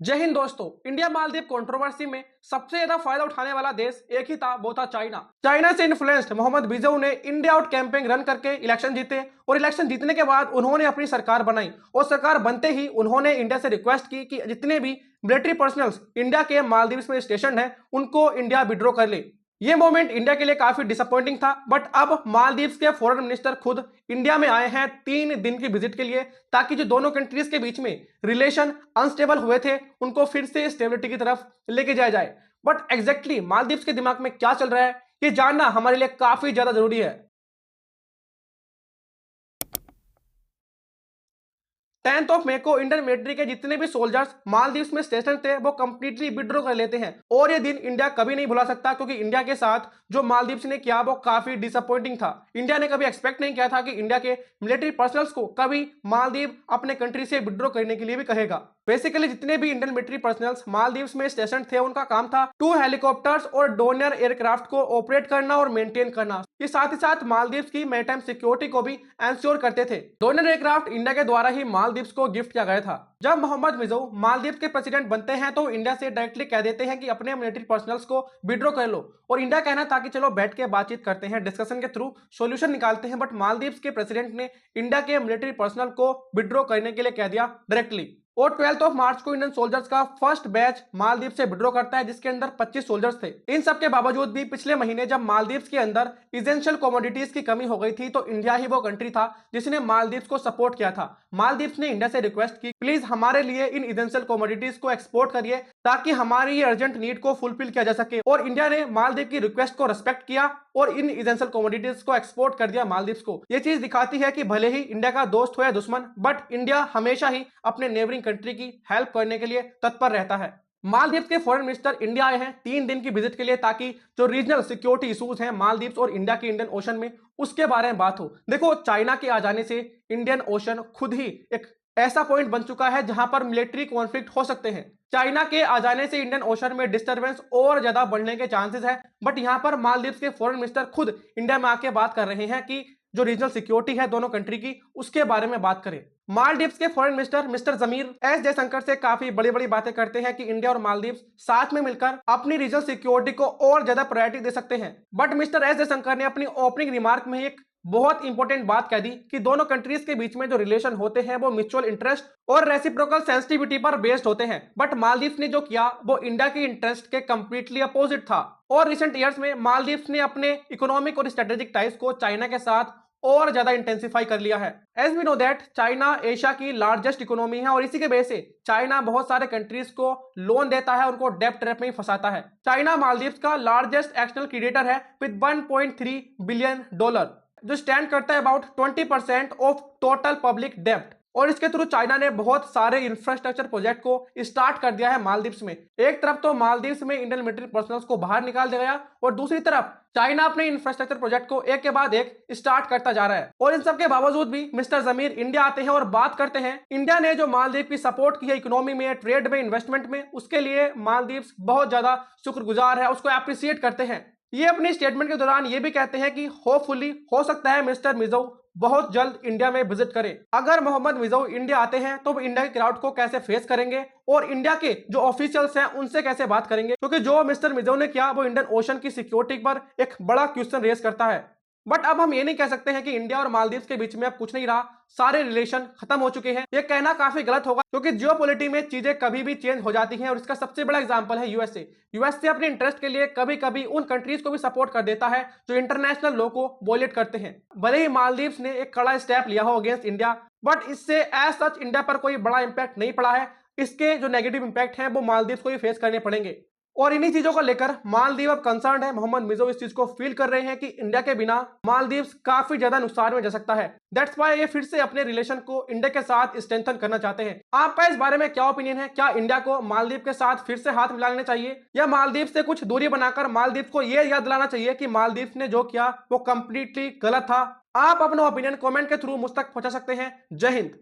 जय हिंद दोस्तों। India Maldives controversy में सबसे ज्यादा फायदा उठाने वाला देश एक ही था, वो था चाइना। चाइना से इन्फ्लुएंस्ड मोहम्मद बिजौ ने इंडिया आउट कैंपेन रन करके इलेक्शन जीते और इलेक्शन जीतने के बाद उन्होंने अपनी सरकार बनाई और सरकार बनते ही उन्होंने इंडिया से रिक्वेस्ट की कि जितने भी मिलिट्री पर्सनल्स इंडिया के मालदीव में स्टेशन है उनको इंडिया विड्रॉ कर ले। ये मोमेंट इंडिया के लिए काफी डिसअपॉइंटिंग था, बट अब मालदीव्स के फॉरेन मिनिस्टर खुद इंडिया में आए हैं 3 दिन की विजिट के लिए, ताकि जो दोनों कंट्रीज के बीच में रिलेशन अनस्टेबल हुए थे उनको फिर से स्टेबिलिटी की तरफ लेके जाया जाए। बट एग्जैक्टली मालदीव्स के दिमाग में क्या चल रहा है ये जानना हमारे लिए काफी ज्यादा जरूरी है। 10 मई को इंडियन मिलिट्री के जितने भी सोल्जर्स मालदीव्स में स्टेशन थे वो कंप्लीटली विड्रॉ कर लेते हैं और ये दिन इंडिया कभी नहीं भुला सकता, क्योंकि इंडिया के साथ जो मालदीव्स ने किया वो काफी डिसअपॉइंटिंग था। इंडिया ने कभी एक्सपेक्ट नहीं किया था कि इंडिया के मिलिट्री पर्सनल्स को कभी मालदीव अपने कंट्री से विड्रॉ करने के लिए भी कहेगा। बेसिकली जितने भी इंडियन मिलिट्री पर्सनल्स मालदीव्स में स्टेशन थे उनका काम था 2 हेलीकॉप्टर्स और डोनियर एयरक्राफ्ट को ऑपरेट करना और मेंटेन करना। ये साथ ही साथ मालदीव्स की मैरीटाइम सिक्योरिटी को भी एंश्योर करते थे। डोनियर एयरक्राफ्ट इंडिया के द्वारा ही मालदीव्स को गिफ्ट किया गया था। जब मोहम्मद बिजौ मालदीव के प्रेसिडेंट बनते हैं तो इंडिया से डायरेक्टली कह देते हैं कि अपने मिलिट्री पर्सनल्स को विड्रॉ कर लो, और इंडिया कहना था कि चलो बैठ के बातचीत करते हैं, डिस्कशन के थ्रू सॉल्यूशन निकालते हैं। बट मालदीव्स के प्रेसिडेंट ने इंडिया के मिलिट्री पर्सनल को विड्रॉ करने के लिए कह दिया डायरेक्टली। और 12 मार्च को इंडियन सोल्जर्स का फर्स्ट बैच मालदीव से विड्रॉ करता है, जिसके अंदर 25 सोल्जर्स थे। इन सब के बावजूद भी पिछले महीने जब मालदीव्स के अंदर इसेंशियल कमोडिटीज की कमी हो गई थी तो इंडिया ही वो कंट्री था जिसने मालदीव्स को सपोर्ट किया था। मालदीव्स ने इंडिया से रिक्वेस्ट की प्लीज हमारे लिए इन इसेंशियल कमोडिटीज को एक्सपोर्ट करिए ताकि हमारी ये अर्जेंट नीड को फुलफिल किया जा सके, और इंडिया ने मालदीव की रिक्वेस्ट को रेस्पेक्ट किया और इन इसेंशियल कमोडिटीज को एक्सपोर्ट कर दिया मालदीव्स को। ये चीज दिखाती है कि भले ही इंडिया का दोस्त हो या दुश्मन, बट इंडिया हमेशा ही अपने नेबरिंग कंट्री की हेल्प करने के लिए तत्पर रहता है। मालदीव के फॉरेन मिनिस्टर इंडिया आए हैं 3 दिन की विजिट के लिए, ताकि जो रीजनल सिक्योरिटी इश्यूज हैं मालदीव्स और इंडिया के इंडियन ओशन में उसके बारे में बात हो। देखो, चाइना के आ जाने से इंडियन ओशन खुद ही एक ऐसा पॉइंट बन चुका है जहां पर मिलिट्री कॉन्फ्लिक्ट हो सकते हैं। चाइना के आ जाने से इंडियन ओशन में डिस्टरबेंस और ज्यादा बढ़ने के चांसेस है, बट यहां पर मालदीव्स के फॉरेन मिनिस्टर खुद इंडिया में आके बात कर रहे हैं कि जो रीजनल सिक्योरिटी है दोनों कंट्री की उसके बारे में बात करें। मालदीव्स के फॉरेन मिनिस्टर मिस्टर जमीर एस जयशंकर से काफी बड़ी बड़ी बातें करते हैं कि इंडिया और मालदीव्स साथ में मिलकर अपनी रीजनल सिक्योरिटी को और ज्यादा प्रायोरिटी दे सकते हैं। बट मिस्टर एस जयशंकर ने अपनी ओपनिंग रिमार्क में एक बहुत इंपॉर्टेंट बात कह दी कि दोनों कंट्रीज के बीच में जो रिलेशन होते हैं वो म्यूचुअल इंटरेस्ट और रेसिप्रोकल सेंसिटिविटी पर बेस्ड होते हैं। बट मालदीव्स ने जो किया वो इंडिया के इंटरेस्ट के कंप्लीटली अपोजिट था, और रिसेंट ईयर्स में मालदीव्स ने अपने इकोनॉमिक और स्ट्रेटेजिक टाइज को चाइना के साथ और ज्यादा इंटेंसिफाई कर लिया है। As we know that China Asia की लार्जेस्ट इकोनॉमी है और इसी के वजह से चाइना बहुत सारे कंट्रीज को लोन देता है, उनको डेब्ट ट्रैप में ही फंसाता है। चाइना मालदीव्स का लार्जेस्ट एक्सटर्नल क्रेडिटर है विद $1.3 बिलियन, जो स्टैंड करता है अबाउट 20% ऑफ टोटल पब्लिक डेब्ट। और इसके थ्रू चाइना ने बहुत सारे इंफ्रास्ट्रक्चर प्रोजेक्ट को स्टार्ट कर दिया है मालदीव्स में। एक तरफ तो मालदीव्स में इंडियन मिलिट्री पर्सनल्स को बाहर निकाल दिया गया और दूसरी तरफ चाइना अपने इंफ्रास्ट्रक्चर प्रोजेक्ट को एक के बाद एक स्टार्ट करता जा रहा है। और इन सब के बावजूद भी मिस्टर जमीर इंडिया आते हैं और बात करते हैं इंडिया ने जो मालदीव की सपोर्ट की है इकोनॉमी में, ट्रेड में, इन्वेस्टमेंट में, उसके लिए मालदीव्स बहुत ज्यादा शुक्रगुजार है, उसको अप्रिशिएट करते हैं। ये अपने स्टेटमेंट के दौरान ये भी कहते हैं कि होपफुली हो सकता है मिस्टर मिजौ बहुत जल्द इंडिया में विजिट करें। अगर मोहम्मद मिजौ इंडिया आते हैं तो वो इंडिया के क्राउड को कैसे फेस करेंगे और इंडिया के जो ऑफिशियल्स हैं उनसे कैसे बात करेंगे, क्योंकि जो मिस्टर मिजौ ने किया वो इंडियन ओशन की सिक्योरिटी पर एक बड़ा क्वेश्चन रेज करता है। बट अब हम ये नहीं कह सकते हैं कि इंडिया और मालदीव्स के बीच में अब कुछ नहीं रहा, सारे रिलेशन खत्म हो चुके हैं। ये कहना काफी गलत होगा, क्योंकि जियोपॉलिटिक्स में चीजें कभी भी चेंज हो जाती हैं और इसका सबसे बड़ा एग्जांपल है यूएसए। यूएसए अपने इंटरेस्ट के लिए कभी कभी उन कंट्रीज को भी सपोर्ट कर देता है जो इंटरनेशनल लॉ को वॉयलेट करते हैं। भले ही मालदीव्स ने एक कड़ा स्टेप लिया हो अगेंस्ट इंडिया, बट इससे एज सच इंडिया पर कोई बड़ा इंपैक्ट नहीं पड़ा है। इसके जो नेगेटिव इंपैक्ट हैं वो मालदीव्स को ही फेस करने पड़ेंगे, और इन्हीं चीजों को लेकर मालदीव अब कंसर्न है। मोहम्मद मिजौ इस चीज को फील कर रहे हैं कि इंडिया के बिना मालदीव्स काफी ज्यादा नुकसान में जा सकता है। दैट्स व्हाई ये फिर से अपने रिलेशन को इंडिया के साथ स्ट्रेंथन करना चाहते हैं। आपका इस बारे में क्या ओपिनियन है? क्या इंडिया को मालदीव के साथ फिर से हाथ मिला लेना चाहिए, या मालदीव से कुछ दूरी बनाकर मालदीव को यह याद दिलाना चाहिए कि मालदीव ने जो किया वो कंप्लीटली गलत था? आप अपना ओपिनियन कमेंट के थ्रू मुझ तक पहुंचा सकते हैं। जय हिंद।